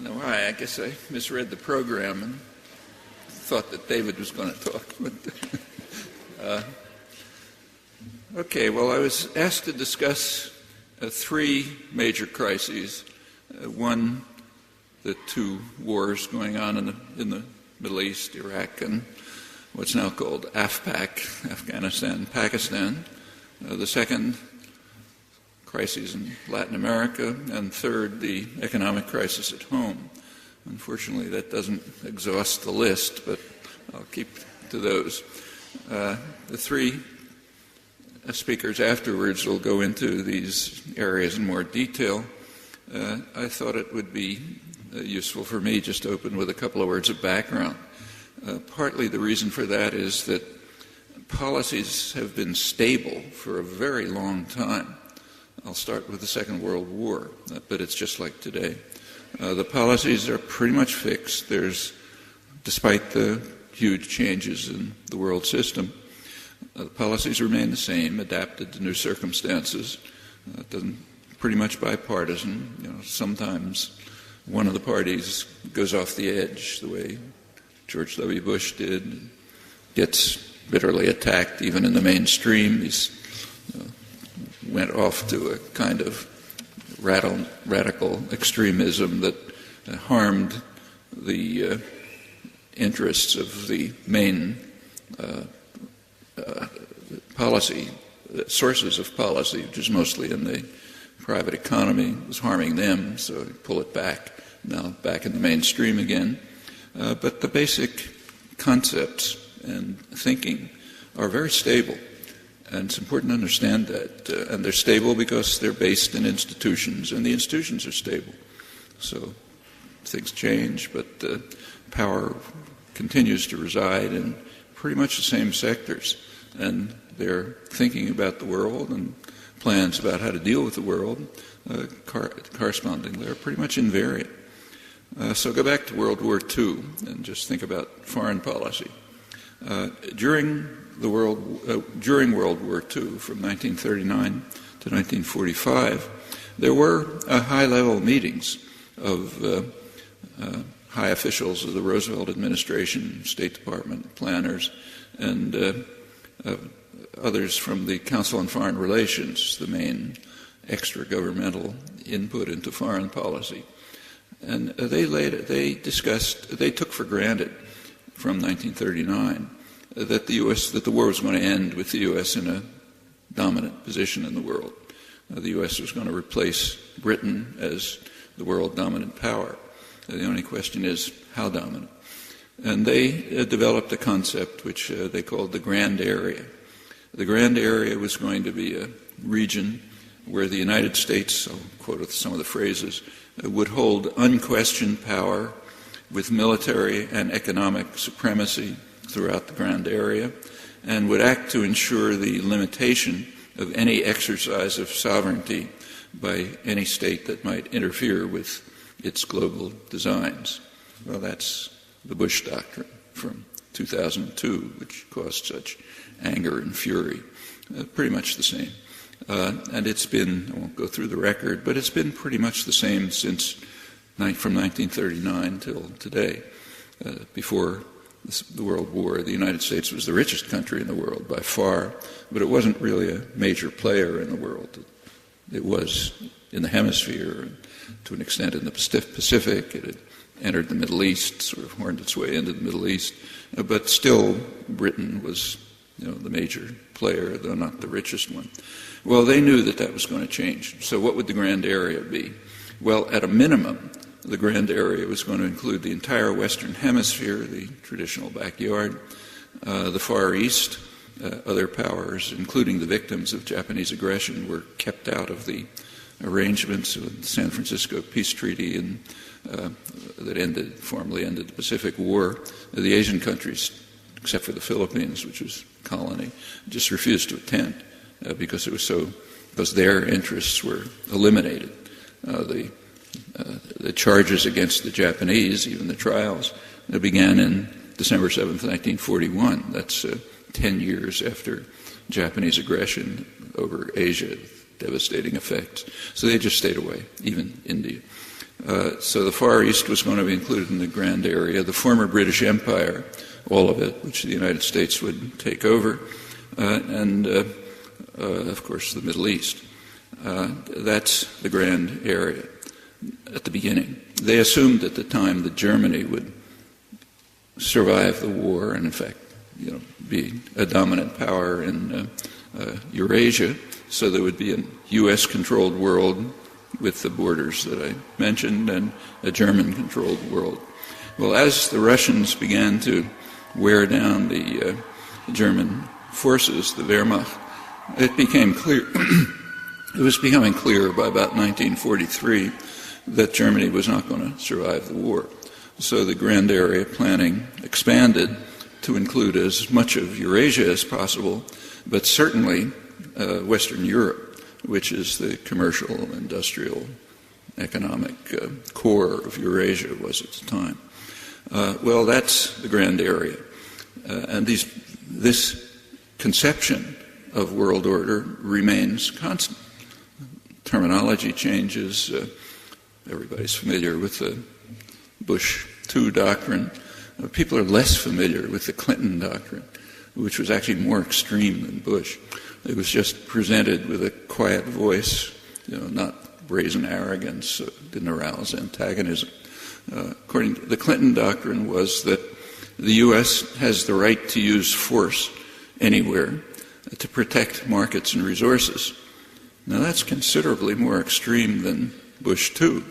don't know why. I guess I misread the program and thought that David was going to talk. Okay, well, I was asked to discuss three major crises. One, the two wars going on in the Middle East, Iraq, and what's now called AFPAC, Afghanistan and Pakistan. The second, crises in Latin America. And third, the economic crisis at home. Unfortunately, that doesn't exhaust the list, but I'll keep to those. The three speakers afterwards will go into these areas in more detail. I thought it would be useful for me just to open with a couple of words of background. Partly the reason for that is that policies have been stable for a very long time. I'll start with the Second World War, but it's just like today. The policies are pretty much fixed. Despite the huge changes in the world system, the policies remain the same, adapted to new circumstances. Pretty much bipartisan. Sometimes one of the parties goes off the edge, the way George W. Bush did, gets bitterly attacked even in the mainstream. He's went off to a kind of radical extremism that harmed the interests of the main policy, sources of policy, which is mostly in the private economy. It was harming them, so pull it back, now back in the mainstream again. But the basic concepts and thinking are very stable. And it's important to understand that. And they're stable because they're based in institutions, and the institutions are stable. So things change, but power continues to reside in pretty much the same sectors. And their thinking about the world and plans about how to deal with the world correspondingly are pretty much invariant. So go back to World War II and just think about foreign policy. During World War II, from 1939 to 1945, there were high-level meetings of high officials of the Roosevelt administration, State Department, planners, and others from the Council on Foreign Relations, the main extra-governmental input into foreign policy. And they took for granted from 1939 that the war was going to end with the U.S. in a dominant position in the world. The U.S. was going to replace Britain as the world dominant power. The only question is how dominant. And they developed a concept which they called the Grand Area. The Grand Area was going to be a region where the United States, I'll quote some of the phrases, would hold unquestioned power with military and economic supremacy throughout the Grand Area, and would act to ensure the limitation of any exercise of sovereignty by any state that might interfere with its global designs. Well, that's the Bush Doctrine from 2002, which caused such anger and fury. Pretty much the same. And it's been, I won't go through the record, but it's been pretty much the same from 1939 till today. Before the World War, the United States was the richest country in the world by far, but it wasn't really a major player in the world. It was in the hemisphere, and to an extent in the Pacific. It had entered the Middle East, sort of horned its way into the Middle East, but still Britain was the major player, though not the richest one. Well, they knew that was going to change. So what would the Grand Area be? Well, at a minimum, the Grand Area was going to include the entire Western Hemisphere, the traditional backyard, the Far East. Other powers, including the victims of Japanese aggression, were kept out of the arrangements of the San Francisco Peace Treaty that formally ended the Pacific War. The Asian countries, except for the Philippines, which was a colony, just refused to attend because their interests were eliminated. The charges against the Japanese, even the trials, began in December 7th, 1941. That's 10 years after Japanese aggression over Asia, devastating effects. So they just stayed away, even India. So the Far East was going to be included in the Grand Area, the former British Empire, all of it, which the United States would take over, and of course the Middle East. That's the Grand Area at the beginning. They assumed at the time that Germany would survive the war and, in fact, be a dominant power in Eurasia, so there would be a U.S.-controlled world with the borders that I mentioned and a German-controlled world. Well, as the Russians began to wear down the German forces, the Wehrmacht, it became clear, it was becoming clear by about 1943 that Germany was not going to survive the war. So the Grand Area planning expanded to include as much of Eurasia as possible, but certainly Western Europe, which is the commercial, industrial, economic core of Eurasia was at the time. Well, that's the Grand Area. And this conception of world order remains constant. Terminology changes. Everybody's familiar with the Bush II doctrine. People are less familiar with the Clinton doctrine, which was actually more extreme than Bush. It was just presented with a quiet voice, not brazen arrogance, didn't arouse antagonism. According to the Clinton doctrine was that the U.S. has the right to use force anywhere to protect markets and resources. Now that's considerably more extreme than Bush II.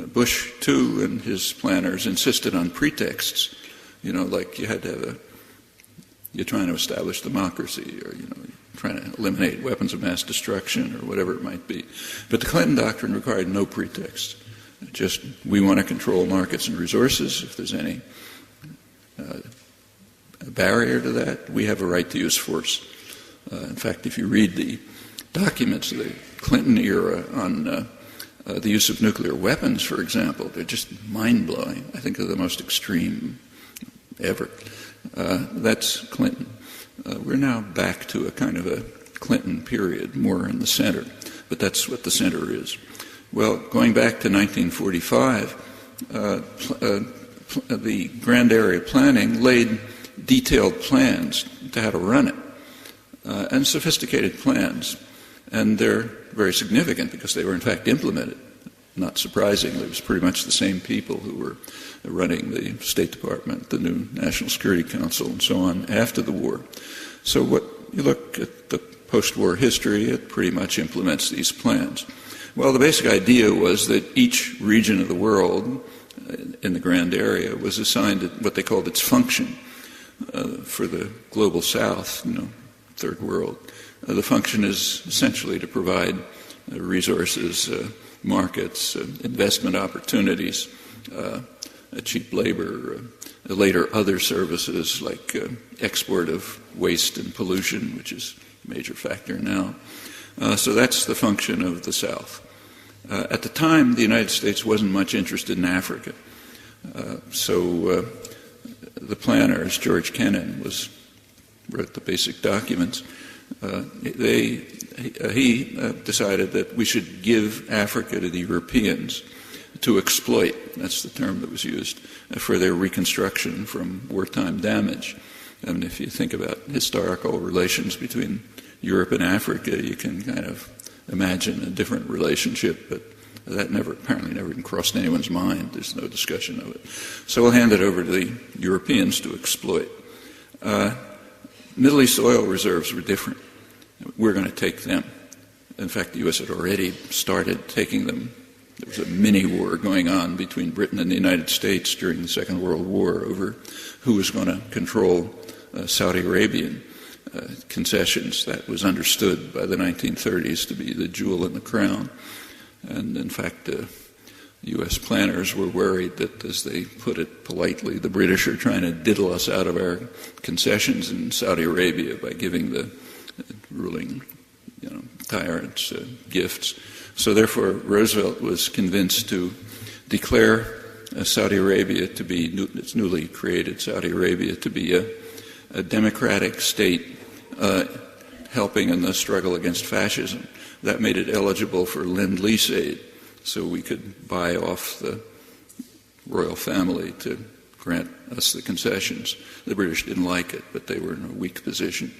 Bush II and his planners insisted on pretexts, like you had to have you're trying to establish democracy, or trying to eliminate weapons of mass destruction, or whatever it might be. But the Clinton doctrine required no pretext. Just, we want to control markets and resources. If there's any barrier to that, we have a right to use force. In fact, if you read the documents of the Clinton era on the use of nuclear weapons, for example, they're just mind-blowing. I think they're the most extreme ever. That's Clinton. We're now back to a kind of a Clinton period, more in the center, but that's what the center is. Well, going back to 1945, the Grand Area Planning laid detailed plans to how to run it, and sophisticated plans. And they're very significant because they were in fact implemented. Not surprisingly, it was pretty much the same people who were running the State Department, the new National Security Council, and so on after the war. So what you look at the post-war history, it pretty much implements these plans. Well, the basic idea was that each region of the world in the Grand Area was assigned what they called its function. For the global south, third world, the function is essentially to provide resources, markets, investment opportunities, cheap labor, later other services like export of waste and pollution, which is a major factor now. So that's the function of the South. At the time, the United States wasn't much interested in Africa. So the planners, George Kennan, wrote the basic documents. He decided that we should give Africa to the Europeans to exploit. That's the term that was used for their reconstruction from wartime damage. And if you think about historical relations between Europe and Africa, you can kind of imagine a different relationship, but that apparently never even crossed anyone's mind. There's no discussion of it. So we'll hand it over to the Europeans to exploit. Middle East oil reserves were different. We're going to take them. In fact, the U.S. had already started taking them. There was a mini-war going on between Britain and the United States during the Second World War over who was going to control Saudi Arabian concessions. That was understood by the 1930s to be the jewel in the crown. And in fact, U.S. planners were worried that, as they put it politely, the British are trying to diddle us out of our concessions in Saudi Arabia by giving the ruling tyrants gifts. So therefore, Roosevelt was convinced to declare Saudi Arabia to be, its newly created Saudi Arabia, to be a democratic state helping in the struggle against fascism. That made it eligible for Lend-Lease aid. so we could buy off the royal family to grant us the concessions. The British didn't like it, but they were in a weak position.